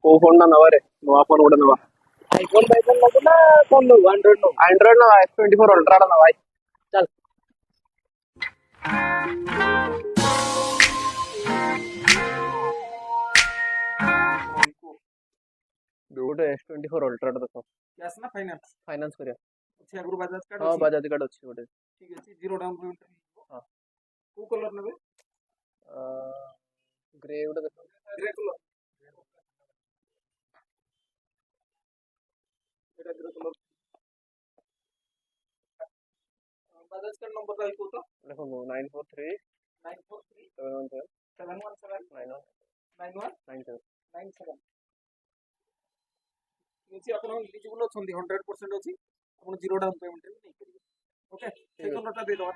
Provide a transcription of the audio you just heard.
କୋଉ ଫୋନ୍ ଟା ନବାରେ? ନୂଆ ଫୋନ୍ ଗୋଟେ ନବା। ଆଇଫୋନ୍ ବାଇଫୋନ୍ ନବୁ ନା କଣ ନବୁ? ଆଣ୍ଡ୍ରଏଡ୍ ନବୁ? ଆଣ୍ଡ୍ରଏଡ୍ ନବା, S24 Ultra ଟା ନବା ଭାଇ। ଚାଲ। ଗୋଟେ S24 Ultra ଟା ଦେଖ। କ୍ୟାସ୍ ନା ଫାଇନାନ୍ସ? ଫାଇନାନ୍ସ କରିବା। ଅଛି ଆଗରୁ ବାଜାଜ କାର୍ଡ ହଁ ଅଛି? ବାଜାଜ କାର୍ଡ ଅଛି ଗୋଟେ। ଠିକ୍ ଅଛି, ଜିରୋ ଡାଉନ୍ ପେମେଣ୍ଟ ହେଇଯିବ। ହଁ। କୋଉ କଲର ନେବେ? ଗ୍ରେ ଗୋଟେ ଦେଖ। Grey colour. ଏଟା grey colour. Bajaj card number ଟା କୁହ ତ? ଦେଖନ୍ତୁ 943 943 717 717 91 9197। 97। କିଛି ଆପଣ ଏଲିଜିବୁଲ ଅଛନ୍ତି, 100% ଅଛି। ଆପଣ ଜିରୋ ଡାଉନ୍ ପେମେଣ୍ଟରେ ନେଇପାରିବେ। ଓକେ, ସେଇ କଲରଟା ଦେଇଦେବା।